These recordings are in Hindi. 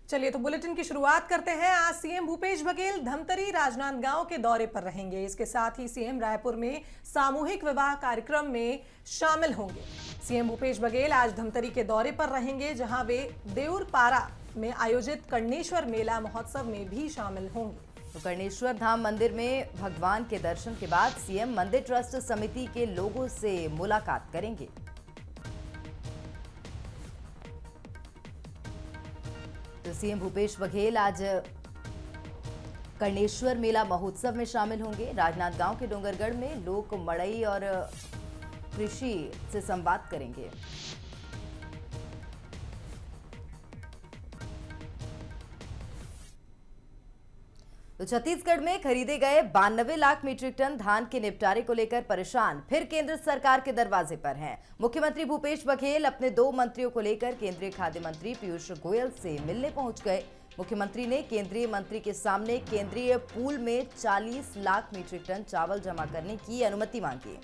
चलिए तो बुलेटिन की शुरुआत करते हैं। आज सीएम भूपेश बघेल धमतरी राजनांदगांव के दौरे पर रहेंगे। इसके साथ ही सीएम रायपुर में सामूहिक विवाह कार्यक्रम में शामिल होंगे। सीएम भूपेश बघेल आज धमतरी के दौरे पर रहेंगे, जहां वे देउरपारा में आयोजित कर्णेश्वर मेला महोत्सव में भी शामिल होंगे। तो कर्णेश्वर धाम मंदिर में भगवान के दर्शन के बाद सीएम मंदिर ट्रस्ट समिति के लोगों से मुलाकात करेंगे। तो सीएम भूपेश बघेल आज कर्णेश्वर मेला महोत्सव में शामिल होंगे। राजनांदगांव के डोंगरगढ़ में लोग मड़ई और कृषि से संवाद करेंगे। तो छत्तीसगढ़ में खरीदे गए 92 लाख मीट्रिक टन धान के निपटारे को लेकर परेशान फिर केंद्र सरकार के दरवाजे पर हैं। मुख्यमंत्री भूपेश बघेल अपने 2 मंत्रियों को लेकर केंद्रीय खाद्य मंत्री पीयूष गोयल से मिलने पहुंच गए। मुख्यमंत्री ने केंद्रीय मंत्री के सामने केंद्रीय पूल में 40 लाख मीट्रिक टन चावल जमा करने की अनुमति मांगी।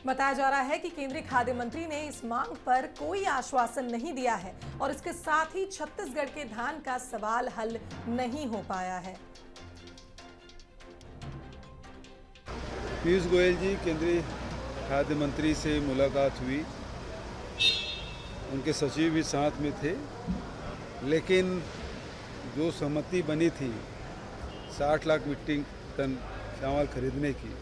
बताया जा रहा है कि केंद्रीय खाद्य मंत्री ने इस मांग पर कोई आश्वासन नहीं दिया है और इसके साथ ही छत्तीसगढ़ के धान का सवाल हल नहीं हो पाया है। पीयूष गोयल जी केंद्रीय खाद्य मंत्री से मुलाकात हुई, उनके सचिव भी साथ में थे, लेकिन जो सहमति बनी थी 60 लाख मीट्रिक टन चावल खरीदने की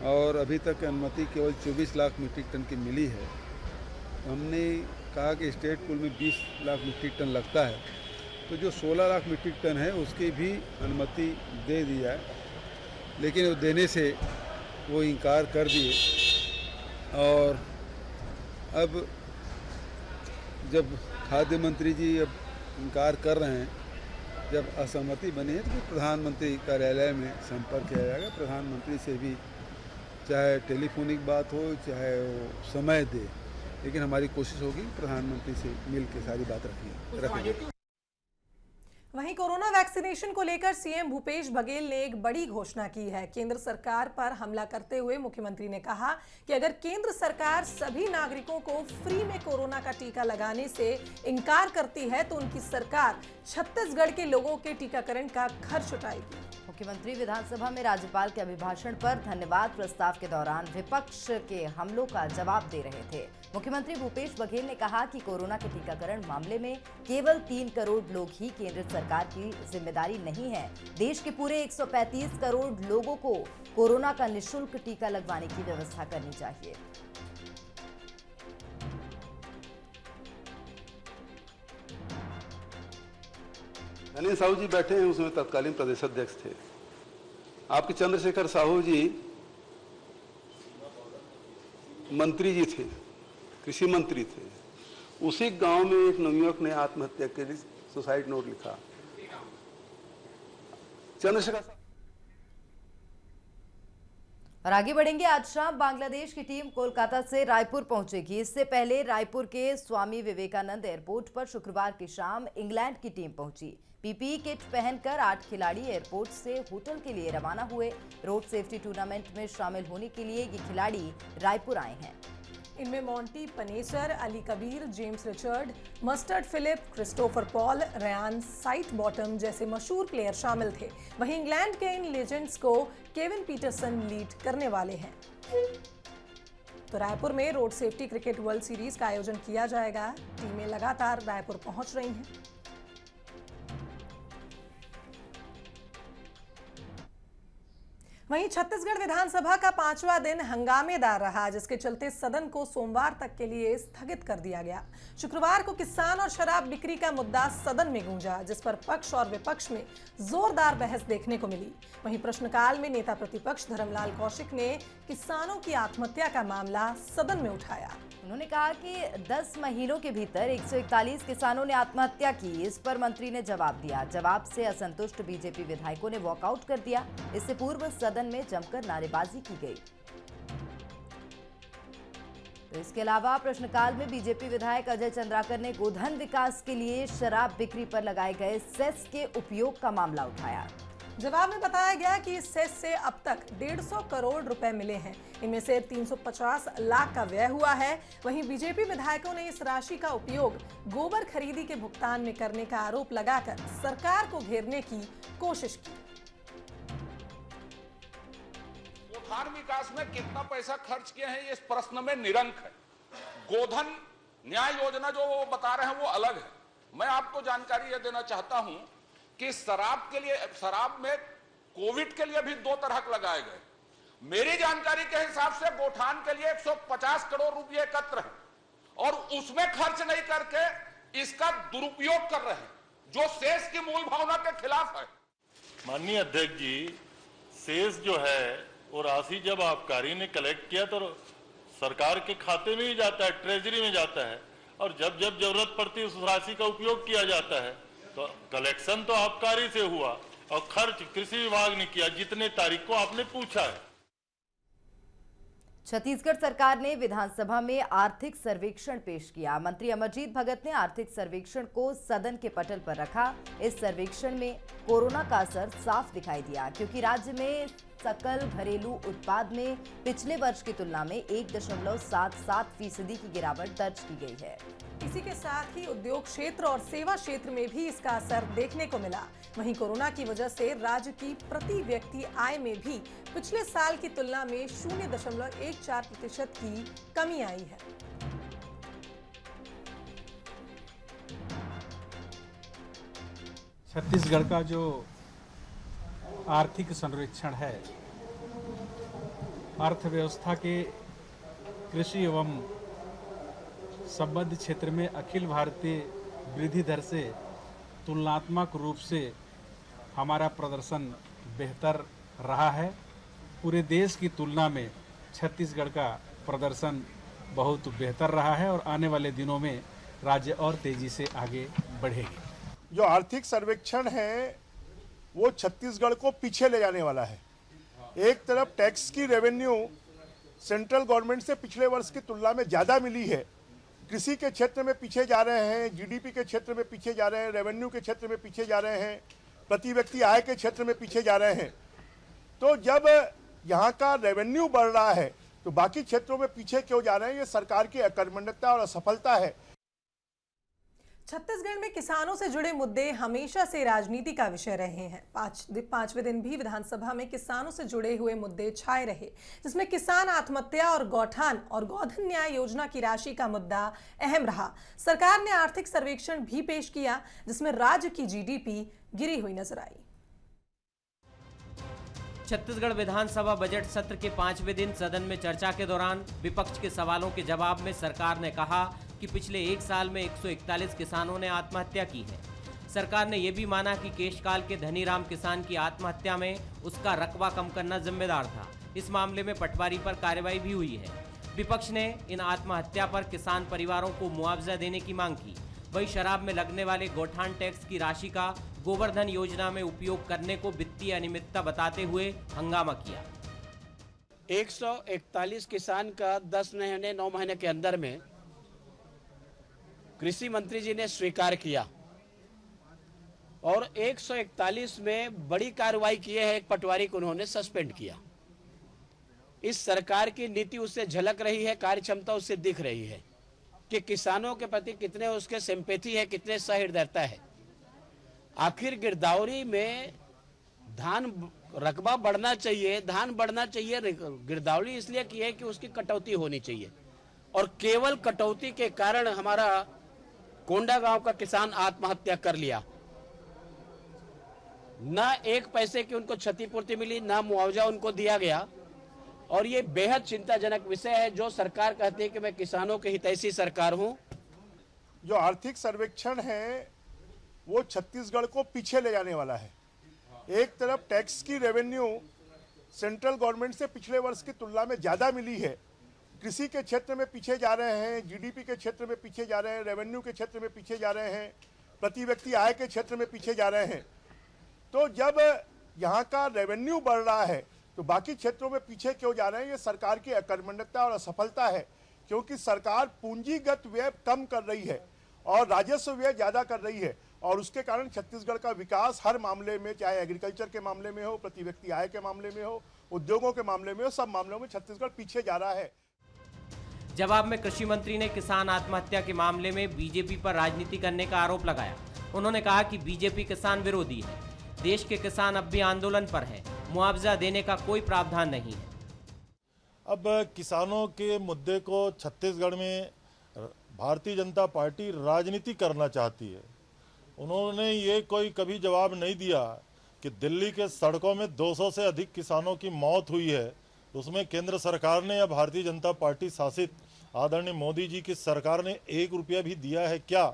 और अभी तक अनुमति केवल 24 लाख मीट्रिक टन की मिली है। हमने कहा कि स्टेट पूल में 20 लाख मीट्रिक टन लगता है, तो जो 16 लाख मीट्रिक टन है उसकी भी अनुमति दे दी जाए, लेकिन वो देने से वो इनकार कर दिए। और अब जब खाद्य मंत्री जी अब इनकार कर रहे हैं, जब असहमति बनी है तो प्रधानमंत्री कार्यालय में संपर्क किया जाएगा। प्रधानमंत्री से भी चाहे टेलीफोनिक बात हो चाहे वो समय दे, लेकिन हमारी कोशिश होगी प्रधानमंत्री से मिल के सारी बात रखेंगे। वहीं कोरोना वैक्सीनेशन को लेकर सीएम भूपेश बघेल ने एक बड़ी घोषणा की है। केंद्र सरकार पर हमला करते हुए मुख्यमंत्री ने कहा कि अगर केंद्र सरकार सभी नागरिकों को फ्री में कोरोना का टीका लगाने से इनकार करती है तो उनकी सरकार छत्तीसगढ़ के लोगों के टीकाकरण का खर्च उठाएगी। मुख्यमंत्री विधानसभा में राज्यपाल के अभिभाषण पर धन्यवाद प्रस्ताव के दौरान विपक्ष के हमलों का जवाब दे रहे थे। मुख्यमंत्री भूपेश बघेल ने कहा कि कोरोना के टीकाकरण मामले में केवल 3 करोड़ लोग ही केंद्र सरकार की जिम्मेदारी नहीं है। देश के पूरे 135 करोड़ लोगों को कोरोना का निःशुल्क टीका लगवाने की व्यवस्था करनी चाहिए। अनिल साहू जी बैठे हैं, उसमें तत्कालीन प्रदेश अध्यक्ष थे। आपके चंद्रशेखर साहू जी मंत्री जी थे, कृषि मंत्री थे। उसी गांव में एक नवयुवक ने आत्महत्या के लिए सुसाइड नोट लिखा। चंद्रशेखर और आगे बढ़ेंगे। आज शाम बांग्लादेश की टीम कोलकाता से रायपुर पहुंचेगी। इससे पहले रायपुर के स्वामी विवेकानंद एयरपोर्ट पर शुक्रवार की शाम इंग्लैंड की टीम पहुंची। पीपीई किट पहनकर 8 खिलाड़ी एयरपोर्ट से होटल के लिए रवाना हुए। रोड सेफ्टी टूर्नामेंट में शामिल होने के लिए ये खिलाड़ी रायपुर आए हैं। इनमें Monty Panesar, Ali Kabir, James Richard, Mustard Philip, Christopher Paul, Ryan Sidebottom जैसे मशहूर प्लेयर शामिल थे। वहीं इंग्लैंड के इन लेजेंड्स को केविन पीटरसन लीड करने वाले हैं। तो रायपुर में road safety cricket world series का आयोजन किया जाएगा। टीमें लगातार रायपुर पहुंच रही हैं। वहीं छत्तीसगढ़ विधानसभा का 5वां दिन हंगामेदार रहा, जिसके चलते सदन को सोमवार तक के लिए स्थगित कर दिया गया। शुक्रवार को किसान और शराब बिक्री का मुद्दा सदन में गूंजा, जिस पर पक्ष और विपक्ष में जोरदार बहस देखने को मिली। वहीं प्रश्नकाल में नेता प्रतिपक्ष धर्मलाल कौशिक ने किसानों की आत्महत्या का मामला सदन में उठाया। उन्होंने कहा कि 10 महीनों के भीतर 141 किसानों ने आत्महत्या की। इस पर मंत्री ने जवाब दिया। जवाब से असंतुष्ट बीजेपी विधायकों ने वॉकआउट कर दिया। इससे पूर्व सदन में जमकर नारेबाजी की गई। तो इसके अलावा प्रश्नकाल में बीजेपी विधायक अजय चंद्राकर ने गोधन विकास के लिए शराब बिक्री पर लगाए गए सेस के उपयोग का मामला उठाया। जवाब में बताया गया कि इस सेस से अब तक 150 करोड़ रुपए मिले हैं। इनमें से 350 लाख का व्यय हुआ है। वहीं बीजेपी विधायकों ने इस राशि का उपयोग गोबर खरीदी के भुगतान में करने का आरोप लगाकर सरकार को घेरने की कोशिश की। गोधन विकास में कितना पैसा खर्च किए हैं, इस प्रश्न में निरंक है। गोधन न्याय योजना जो वो बता रहे हैं वो अलग है। मैं आपको जानकारी यह देना चाहता हूं कि शराब में कोविड के लिए भी 2 तरह लगाए गए। मेरी जानकारी के हिसाब से गोठान के लिए 150 करोड़ रुपए एकत्र है और उसमें खर्च नहीं करके इसका दुरुपयोग कर रहे हैं, जो शेष की मूल भावना के खिलाफ है। माननीय अध्यक्ष जी, शेष जो है वो राशि जब आबकारी ने कलेक्ट किया तो सरकार के खाते में ही जाता है, ट्रेजरी में जाता है, और जब जब जरूरत पड़ती है उस राशि का उपयोग किया जाता है। तो कलेक्शन तो आबकारी से हुआ और खर्च कृषि विभाग ने किया, जितने तारीख को आपने पूछा है। छत्तीसगढ़ सरकार ने विधानसभा में आर्थिक सर्वेक्षण पेश किया। मंत्री अमरजीत भगत ने आर्थिक सर्वेक्षण को सदन के पटल पर रखा। इस सर्वेक्षण में कोरोना का असर साफ दिखाई दिया, क्योंकि राज्य में सकल घरेलू उत्पाद में पिछले वर्ष की तुलना में 1.77% की गिरावट दर्ज की गई है। इसी के साथ ही उद्योग क्षेत्र और सेवा क्षेत्र में भी इसका असर देखने को मिला। वहीं कोरोना की वजह से राज्य की प्रति व्यक्ति आय में भी पिछले साल की तुलना में 0.14% की कमी आई है। छत्तीसगढ़ का जो आर्थिक सर्वेक्षण है, अर्थव्यवस्था के कृषि एवं संबद्ध क्षेत्र में अखिल भारतीय वृद्धि दर से तुलनात्मक रूप से हमारा प्रदर्शन बेहतर रहा है। पूरे देश की तुलना में छत्तीसगढ़ का प्रदर्शन बहुत बेहतर रहा है और आने वाले दिनों में राज्य और तेजी से आगे बढ़ेगी। जो आर्थिक सर्वेक्षण है वो छत्तीसगढ़ को पीछे ले जाने वाला है। एक तरफ टैक्स की रेवेन्यू सेंट्रल गवर्नमेंट से पिछले वर्ष की तुलना में ज़्यादा मिली है। कृषि के क्षेत्र में पीछे जा रहे हैं, जीडीपी के क्षेत्र में पीछे जा रहे हैं, रेवेन्यू के क्षेत्र में पीछे जा रहे हैं, प्रति व्यक्ति आय के क्षेत्र में पीछे जा रहे हैं। तो जब यहाँ का रेवेन्यू बढ़ रहा है तो बाकी क्षेत्रों में पीछे क्यों जा रहे हैं? ये सरकार की अकर्मण्यता और असफलता है। छत्तीसगढ़ में किसानों से जुड़े मुद्दे हमेशा से राजनीति का विषय रहे हैं। पांचवें दिन भी विधानसभा में किसानों से जुड़े हुए मुद्दे छाए रहे, जिसमें किसान आत्महत्या और गौठान और गोधन न्याय योजना की राशि का मुद्दा अहम रहा। सरकार ने आर्थिक सर्वेक्षण भी पेश किया, जिसमें राज्य की जीडीपी गिरी हुई नजर आई। छत्तीसगढ़ विधानसभा बजट सत्र के 5वें दिन सदन में चर्चा के दौरान विपक्ष के सवालों के जवाब में सरकार ने कहा कि पिछले 1 साल में 141 किसानों ने आत्महत्या की है। सरकार ने यह भी माना कि केशकाल के धनीराम किसान की आत्महत्या में उसका रकबा कम करना जिम्मेदार था। इस मामले में पटवारी पर कार्रवाई भी हुई है। विपक्ष ने इन आत्महत्या पर किसान परिवारों को मुआवजा देने की मांग की। वही शराब में लगने वाले गौठान टैक्स की राशि का गोवर्धन योजना में उपयोग करने को वित्तीय अनियमितता बताते हुए हंगामा किया। 141 किसान का 9 महीने के अंदर में कृषि मंत्री जी ने स्वीकार किया और 141 में बड़ी कार्रवाई किए है। एक पटवारी को उन्होंने सस्पेंड किया। इस सरकार की नीति उससे झलक रही है, कार्य क्षमता उससे दिख रही है कि किसानों के प्रति कितने उसके सिंपैथी है, कितने सहृदयता है। आखिर गिरदावरी में धान रकबा बढ़ना चाहिए, धान बढ़ना चाहिए। गिरदावरी इसलिए की है कि उसकी कटौती होनी चाहिए और केवल कटौती के कारण हमारा कोंडा गांव का किसान आत्महत्या कर लिया। ना 1 पैसे की उनको क्षतिपूर्ति मिली, ना मुआवजा उनको दिया गया और ये बेहद चिंताजनक विषय है। जो सरकार कहती है कि मैं किसानों के हितैषी सरकार हूं। जो आर्थिक सर्वेक्षण है वो छत्तीसगढ़ को पीछे ले जाने वाला है। एक तरफ टैक्स की रेवेन्यू सेंट्रल गवर्नमेंट से पिछले वर्ष की तुलना में ज़्यादा मिली है। कृषि के क्षेत्र में पीछे जा रहे हैं, जीडीपी के क्षेत्र में पीछे जा रहे हैं, रेवेन्यू के क्षेत्र में पीछे जा रहे हैं, प्रति व्यक्ति आय के क्षेत्र में पीछे जा रहे हैं। तो जब यहाँ का रेवेन्यू बढ़ रहा है तो बाकी क्षेत्रों में पीछे क्यों जा रहे हैं? ये सरकार की अकर्मण्यता और असफलता है, क्योंकि सरकार पूंजीगत व्यय कम कर रही है और राजस्व व्यय ज़्यादा कर रही है और उसके कारण छत्तीसगढ़ का विकास हर मामले में, चाहे एग्रीकल्चर के मामले में हो, प्रति व्यक्ति आय के मामले में हो, उद्योगों के मामले में हो, सब मामलों में छत्तीसगढ़ पीछे जा रहा है। जवाब में कृषि मंत्री ने किसान आत्महत्या के मामले में बीजेपी पर राजनीति करने का आरोप लगाया। उन्होंने कहा कि बीजेपी किसान विरोधी है, देश के किसान अब भी आंदोलन पर हैं, मुआवजा देने का कोई प्रावधान नहीं है। अब किसानों के मुद्दे को छत्तीसगढ़ में भारतीय जनता पार्टी राजनीति करना चाहती है। उन्होंने ये कोई कभी जवाब नहीं दिया कि दिल्ली के सड़कों में 200 से अधिक किसानों की मौत हुई है, उसमें केंद्र सरकार ने या भारतीय जनता पार्टी शासित आदरणीय मोदी जी की सरकार ने 1 रुपया भी दिया है क्या?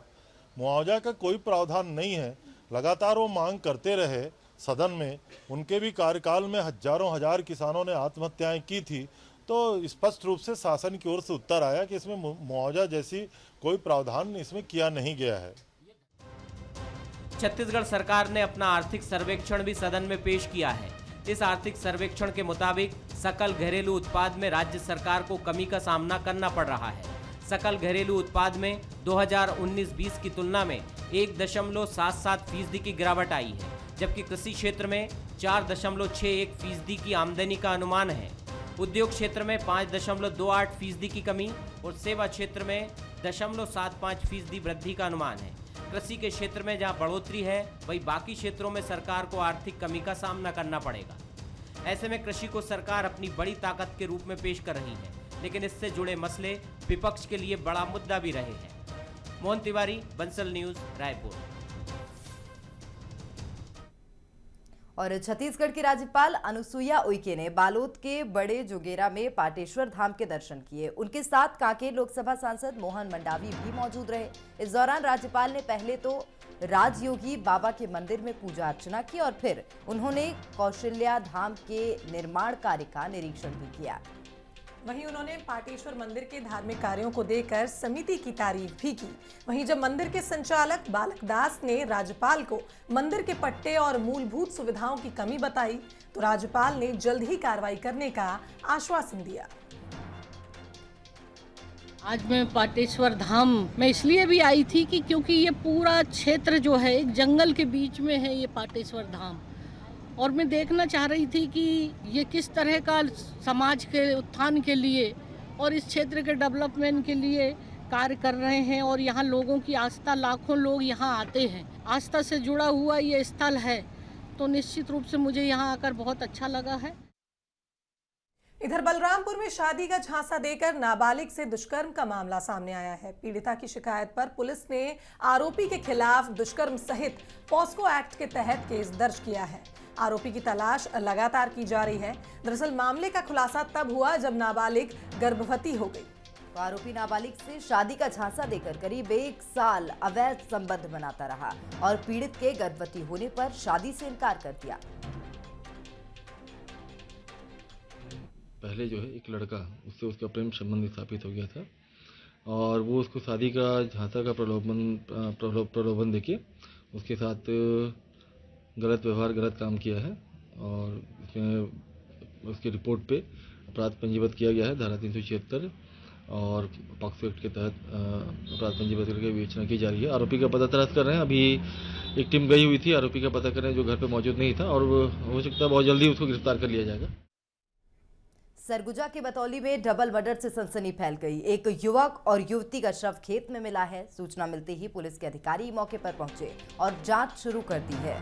मुआवजा का कोई प्रावधान नहीं है। लगातार वो मांग करते रहे सदन में। उनके भी कार्यकाल में हजारों हजार किसानों ने आत्महत्याएं की थी, तो स्पष्ट रूप से शासन की ओर से उत्तर आया कि इसमें मुआवजा जैसी कोई प्रावधान इसमें किया नहीं गया है। छत्तीसगढ़ सरकार ने अपना आर्थिक सर्वेक्षण भी सदन में पेश किया है। इस आर्थिक सर्वेक्षण के मुताबिक सकल घरेलू उत्पाद में राज्य सरकार को कमी का सामना करना पड़ रहा है। सकल घरेलू उत्पाद में 2019-20 की तुलना में 1.77% की गिरावट आई है, जबकि कृषि क्षेत्र में 4.61% की आमदनी का अनुमान है। उद्योग क्षेत्र में 5.28% की कमी और सेवा क्षेत्र में 0.75% वृद्धि का अनुमान है। कृषि के क्षेत्र में जहां बढ़ोतरी है, वहीं बाकी क्षेत्रों में सरकार को आर्थिक कमी का सामना करना पड़ेगा। ऐसे में कृषि को सरकार अपनी बड़ी ताकत के रूप में पेश कर रही है, लेकिन इससे जुड़े मसले विपक्ष के लिए बड़ा मुद्दा भी रहे हैं। मोहन तिवारी, बंसल न्यूज, रायपुर। और छत्तीसगढ़ की राज्यपाल अनुसुईया उइके ने बालोद के बड़े जोगेरा में पाटेश्वर धाम के दर्शन किए। उनके साथ कांकेर लोकसभा सांसद मोहन मंडावी भी मौजूद रहे। इस दौरान राज्यपाल ने पहले तो राजयोगी बाबा के मंदिर में पूजा अर्चना की और फिर उन्होंने कौशल्या धाम के निर्माण कार्य का निरीक्षण भी किया। वहीं उन्होंने पाटेश्वर मंदिर के धार्मिक कार्यों को देखकर समिति की तारीफ भी की। वहीं जब मंदिर के संचालक बालक दास ने राज्यपाल को मंदिर के पट्टे और मूलभूत सुविधाओं की कमी बताई, तो राज्यपाल ने जल्द ही कार्रवाई करने का आश्वासन दिया। आज मैं पाटेश्वर धाम में इसलिए भी आई थी कि क्योंकि ये पूरा क्षेत्र जो है एक जंगल के बीच में है ये पाटेश्वर धाम, और मैं देखना चाह रही थी कि ये किस तरह का समाज के उत्थान के लिए और इस क्षेत्र के डेवलपमेंट के लिए कार्य कर रहे हैं। और यहाँ लोगों की आस्था, लाखों लोग यहाँ आते हैं, आस्था से जुड़ा हुआ ये स्थल है, तो निश्चित रूप से मुझे यहाँ आकर बहुत अच्छा लगा है। इधर बलरामपुर में शादी का झांसा देकर नाबालिग से दुष्कर्म का मामला सामने आया है। पीड़िता की शिकायत पर पुलिस ने आरोपी के खिलाफ दुष्कर्म सहित पॉस्को एक्ट के तहत केस दर्ज किया है। आरोपी की तलाश लगातार की जा रही है। दरअसल मामले का खुलासा तब हुआ जब नाबालिग गर्भवती हो गई। तो आरोपी नाबालिग से शादी का झांसा देकर करीब 1 साल अवैध संबंध बनाता रहा और पीड़ित के गर्भवती होने पर शादी से इनकार कर दिया। पहले जो है एक लड़का, उससे उसका प्रेम संबंध स्थापित हो गया था और वो उसको शादी का झांसा का प्रलोभन देके उसके साथ गलत व्यवहार, गलत काम किया है और इसमें उसकी रिपोर्ट पे अपराध पंजीबद्ध किया गया है। धारा 376 और पॉक्सो एक्ट के तहत अपराध पंजीबद्ध करके विवेचना की जा रही है। आरोपी का पता तलाश कर रहे हैं। अभी एक टीम गई हुई थी आरोपी का पता कर रहे हैं, जो घर पे मौजूद नहीं था, और हो सकता है बहुत जल्दी उसको गिरफ्तार कर लिया जाएगा। सरगुजा के बतौली में डबल मर्डर से सनसनी फैल गई। एक युवक और युवती का शव खेत में मिला है। सूचना मिलते ही पुलिस के अधिकारी मौके पर पहुंचे और जांच शुरू कर दी है।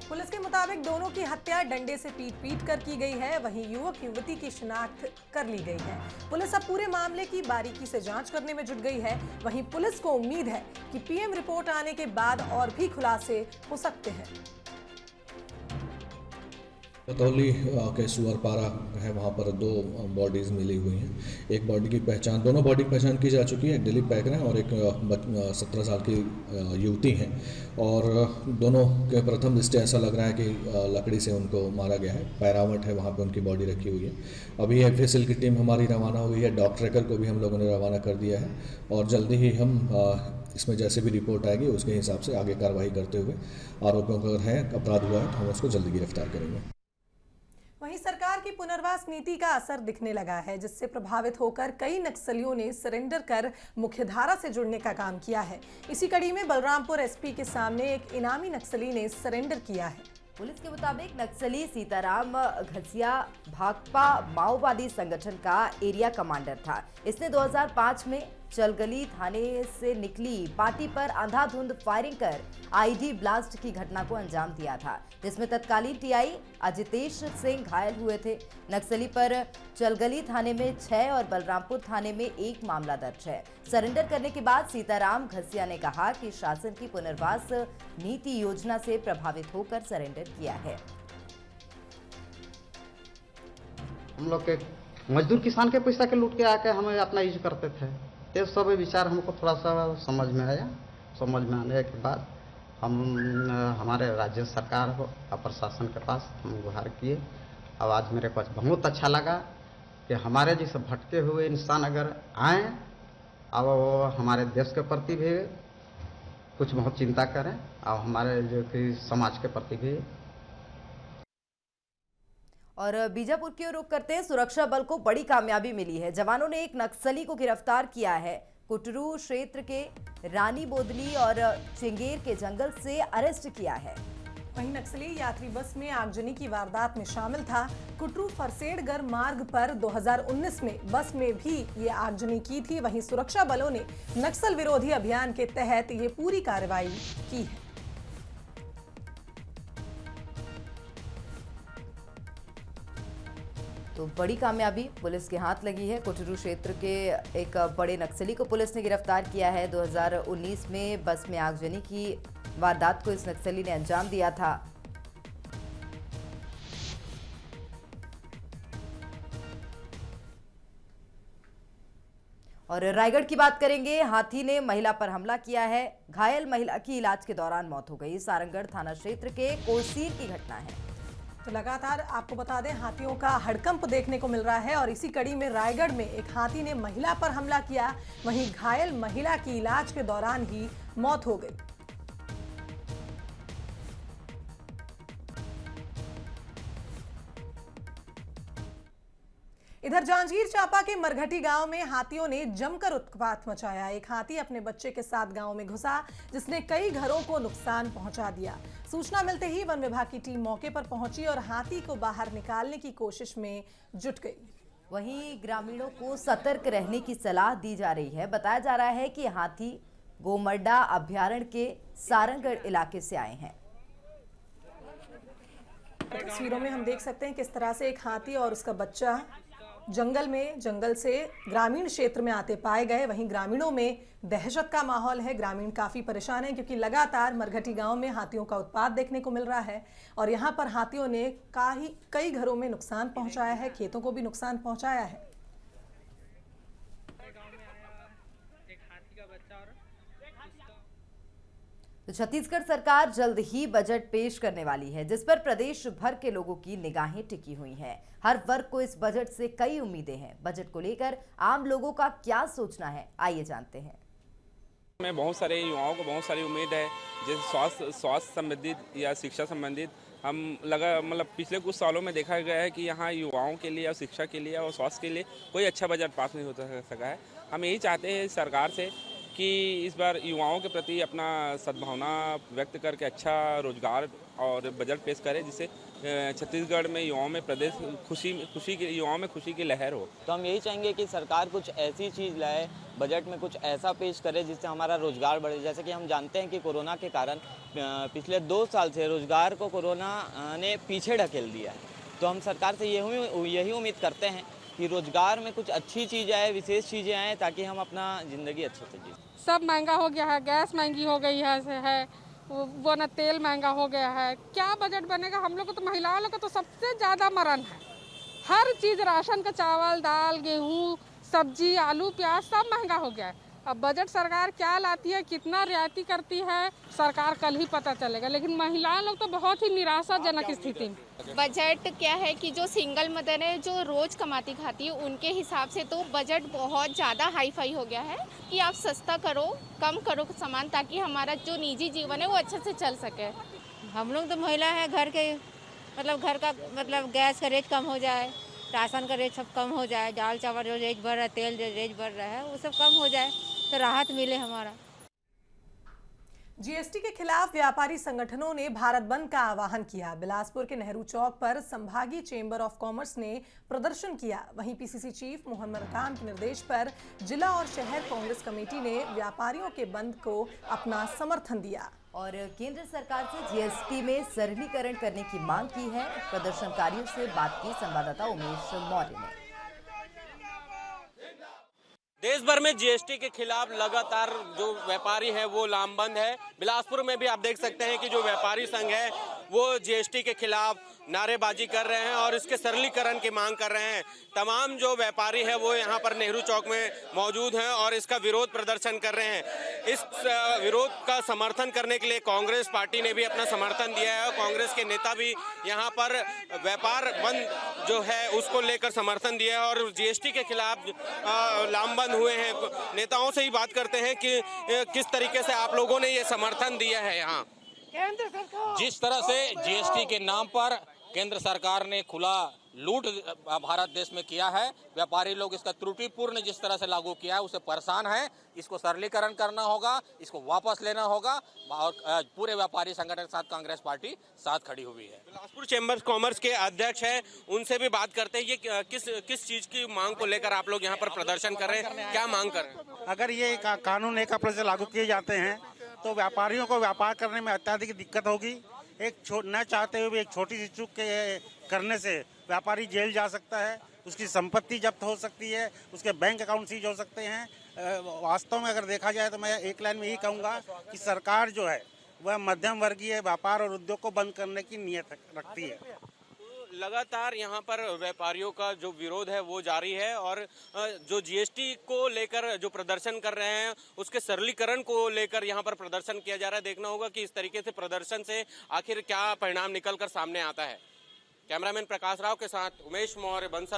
पुलिस के मुताबिक दोनों की हत्या डंडे से पीट कर की गई है। वहीं युवक युवती की शिनाख्त कर ली गई है। पुलिस अब पूरे मामले की बारीकी से जांच करने में जुट गई है। वहीं पुलिस को उम्मीद है कि पीएम रिपोर्ट आने के बाद और भी खुलासे हो सकते हैं। बतौली के सुअरपारा है, वहाँ पर 2 बॉडीज़ मिली हुई हैं। एक बॉडी की पहचान, दोनों बॉडी की पहचान की जा चुकी है। एक दिलीप पैकर है और एक 17 साल की युवती हैं, और दोनों के प्रथम दृष्टि ऐसा लग रहा है कि लकड़ी से उनको मारा गया है। पैरावट है, वहाँ पे उनकी बॉडी रखी हुई है। अभी एफएसएल की टीम हमारी रवाना हुई है। डॉग ट्रैकर को भी हम लोगों ने रवाना कर दिया है और जल्दी ही हम इसमें जैसे भी रिपोर्ट आएगी उसके हिसाब से आगे कार्रवाई करते हुए आरोपियों का अगर है अपराध हुआ है तो हम उसको जल्दी गिरफ्तार करेंगे। वहीं सरकार की पुनर्वास नीति का असर दिखने लगा है, जिससे प्रभावित होकर कई नक्सलियों ने सरेंडर कर मुख्यधारा से जुड़ने का काम किया है। इसी कड़ी में बलरामपुर एसपी के सामने एक इनामी नक्सली ने सरेंडर किया है। पुलिस के मुताबिक नक्सली सीताराम घसिया भाकपा माओवादी संगठन का एरिया कमांडर था। इसने 2005 में चलगली थाने से निकली पार्टी पर अंधाधुंध फायरिंग कर आईडी ब्लास्ट की घटना को अंजाम दिया था, जिसमें तत्कालीन टीआई अजितेश सिंह घायल हुए थे। नक्सली पर चलगली थाने में 6 और बलरामपुर थाने में 1 मामला दर्ज है। सरेंडर करने के बाद सीताराम घसिया ने कहा कि शासन की पुनर्वास नीति योजना से प्रभावित होकर सरेंडर किया है। हम लोग के मजदूर किसान के पैसा के लूट के आके हमें अपना यूज करते थे। ये सब विचार हमको थोड़ा सा समझ में आया। समझ में आने के बाद हम हमारे राज्य सरकार और प्रशासन के पास हम गुहार किए। अब आज मेरे को बहुत अच्छा लगा कि हमारे जैसे भटके हुए इंसान अगर आए, अब वो हमारे देश के प्रति भी कुछ बहुत चिंता करें और हमारे जो कि समाज के प्रति भी। और बीजापुर की ओर रुख करते हैं। सुरक्षा बल को बड़ी कामयाबी मिली है। जवानों ने एक नक्सली को गिरफ्तार किया है। कुटरू क्षेत्र के रानी बोदली और चिंगेर के जंगल से अरेस्ट किया है। वहीं नक्सली यात्री बस में आगजनी की वारदात में शामिल था। कुटरू फरसेड़गढ़ मार्ग पर 2019 में बस में भी ये आगजनी की थी। वहीं सुरक्षा बलों ने नक्सल विरोधी अभियान के तहत ये पूरी कार्रवाई की है। तो बड़ी कामयाबी पुलिस के हाथ लगी है। कुटरू क्षेत्र के एक बड़े नक्सली को पुलिस ने गिरफ्तार किया है। 2019 में बस में आगजनी की वारदात को इस नक्सली ने अंजाम दिया था। और रायगढ़ की बात करेंगे। हाथी ने महिला पर हमला किया है। घायल महिला की इलाज के दौरान मौत हो गई। सारंगढ़ थाना क्षेत्र के कोसीर की घटना है। तो लगातार आपको बता दें, हाथियों का हड़कंप देखने को मिल रहा है और इसी कड़ी में रायगढ़ में एक हाथी ने महिला पर हमला किया। वहीं घायल महिला की इलाज के दौरान ही मौत हो गई। इधर जांजगीर चांपा के मरघटी गांव में हाथियों ने जमकर उत्पात मचाया। एक हाथी अपने बच्चे के साथ गांव में घुसा, जिसने कई घरों को नुकसान पहुंचा दिया। सूचना मिलते ही वन विभाग की टीम मौके पर पहुंची और हाथी को बाहर निकालने की कोशिश में जुट गई। वहीं ग्रामीणों को सतर्क रहने की सलाह दी जा रही है। बताया जा रहा है कि हाथी गोमड्डा अभ्यारण्य के सारंगढ़ इलाके से आए हैं। तस्वीरों में हम देख सकते हैं किस तरह से एक हाथी और उसका बच्चा जंगल से ग्रामीण क्षेत्र में आते पाए गए। वहीं ग्रामीणों में दहशत का माहौल है। ग्रामीण काफी परेशान हैं क्योंकि लगातार मरघटी गांव में हाथियों का उत्पात देखने को मिल रहा है और यहां पर हाथियों ने कई घरों में नुकसान पहुंचाया है, खेतों को भी नुकसान पहुंचाया है। तो छत्तीसगढ़ सरकार जल्द ही बजट पेश करने वाली है, जिस पर प्रदेश भर के लोगों की निगाहें टिकी हुई हैं। हर वर्ग को इस बजट से कई उम्मीदें हैं। बजट को लेकर आम लोगों का क्या सोचना है, आइए जानते हैं। में बहुत सारे युवाओं को बहुत सारी उम्मीद है, जैसे स्वास्थ्य संबंधित या शिक्षा संबंधित। मतलब पिछले कुछ सालों में देखा गया है कि यहाँ युवाओं के लिए और शिक्षा के लिए और स्वास्थ्य के लिए कोई अच्छा बजट पास नहीं हो सका है। हम यही चाहते हैं सरकार से कि इस बार युवाओं के प्रति अपना सद्भावना व्यक्त करके अच्छा रोजगार और बजट पेश करे, जिससे छत्तीसगढ़ में युवाओं में युवाओं में खुशी की लहर हो। तो हम यही चाहेंगे कि सरकार कुछ ऐसी चीज़ लाए, बजट में कुछ ऐसा पेश करे जिससे हमारा रोजगार बढ़े। जैसे कि हम जानते हैं कि कोरोना के कारण पिछले 2 साल से रोजगार को कोरोना ने पीछे ढकेल दिया है। तो हम सरकार से यही उम्मीद करते हैं कि रोजगार में कुछ अच्छी चीज़ें आए, विशेष चीज़ें आए, ताकि हम अपना ज़िंदगी अच्छे से जी। सब महंगा हो गया है, गैस महंगी हो गई है वो न तेल महंगा हो गया है। क्या बजट बनेगा? हम लोग को तो महिलाओं लोग का तो सबसे ज़्यादा मरण है। हर चीज़, राशन का चावल, दाल, गेहूँ, सब्जी, आलू, प्याज सब महंगा हो गया है। अब बजट सरकार क्या लाती है, कितना रियायती करती है, सरकार कल ही पता चलेगा। लेकिन महिलाएं लोग तो बहुत ही निराशाजनक स्थिति में। बजट क्या है कि जो सिंगल मदर है, जो रोज कमाती खाती है, उनके हिसाब से तो बजट बहुत ज़्यादा हाई फाई हो गया है कि आप सस्ता करो, कम करो सामान, ताकि हमारा जो निजी जीवन है वो अच्छे से चल सके। हम लोग तो महिला है, घर के मतलब घर का मतलब गैस का रेट कम हो जाए, राशन का रेट सब कम हो जाए, दाल चावल जो रेट बढ़ रहा है, तेल जो रेट बढ़ रहा है वो सब कम हो जाए तो राहत मिले हमारा। जीएसटी के खिलाफ व्यापारी संगठनों ने भारत बंद का आह्वान किया। बिलासपुर के नेहरू चौक पर संभागीय चेंबर ऑफ कॉमर्स ने प्रदर्शन किया। वहीं पीसीसी चीफ मोहम्मद खान के निर्देश पर जिला और शहर कांग्रेस कमेटी ने व्यापारियों के बंद को अपना समर्थन दिया और केंद्र सरकार से जीएसटी में सरलीकरण करने की मांग की है। प्रदर्शनकारियों से बात की संवाददाता उमेश मौर्य ने। देश भर में जीएसटी के खिलाफ लगातार जो व्यापारी है वो लामबंद है। बिलासपुर में भी आप देख सकते हैं कि जो व्यापारी संघ है वो जीएसटी के खिलाफ नारेबाजी कर रहे हैं और इसके सरलीकरण की मांग कर रहे हैं। तमाम जो व्यापारी है वो यहाँ पर नेहरू चौक में मौजूद हैं और इसका विरोध प्रदर्शन कर रहे हैं। इस विरोध का समर्थन करने के लिए कांग्रेस पार्टी ने भी अपना समर्थन दिया है और कांग्रेस के नेता भी यहाँ पर व्यापार बंद जो है उसको लेकर समर्थन दिया है और जीएसटी के खिलाफ लामबंद हुए हैं। नेताओं से ही बात करते हैं कि किस तरीके से आप लोगों ने ये समर्थन दिया है। यहाँ जिस तरह से जीएसटी के नाम पर केंद्र सरकार ने खुला लूट भारत देश में किया है, व्यापारी लोग इसका त्रुटिपूर्ण जिस तरह से लागू किया है उसे परेशान है। इसको सरलीकरण करना होगा, इसको वापस लेना होगा और पूरे व्यापारी संगठन के साथ कांग्रेस पार्टी साथ खड़ी हुई है। बिलासपुर चेंबर ऑफ कॉमर्स के अध्यक्ष हैं, उनसे भी बात करते हैं। ये किस चीज की मांग को लेकर आप लोग यहाँ पर प्रदर्शन कर रहे हैं, क्या मांग कर रहे हैं? अगर ये कानून एक अप्रैल से लागू किए जाते हैं तो व्यापारियों को व्यापार करने में अत्यधिक दिक्कत होगी। न चाहते हुए भी एक छोटी सी चूक के करने से व्यापारी जेल जा सकता है, उसकी संपत्ति जब्त हो सकती है, उसके बैंक अकाउंट सीज हो सकते हैं। वास्तव में अगर देखा जाए तो मैं एक लाइन में यही कहूँगा कि सरकार जो है वह मध्यम वर्गीय व्यापार और उद्योग को बंद करने की नीयत रखती है। लगातार यहाँ पर व्यापारियों का जो विरोध है वो जारी है और जो जीएसटी को लेकर जो प्रदर्शन कर रहे हैं उसके सरलीकरण को लेकर यहाँ पर प्रदर्शन किया जा रहा है। देखना होगा कि इस तरीके से प्रदर्शन से आखिर क्या परिणाम निकल कर सामने आता है। कैमरामैन प्रकाश राव के साथ उमेश मौर्य, बंसल।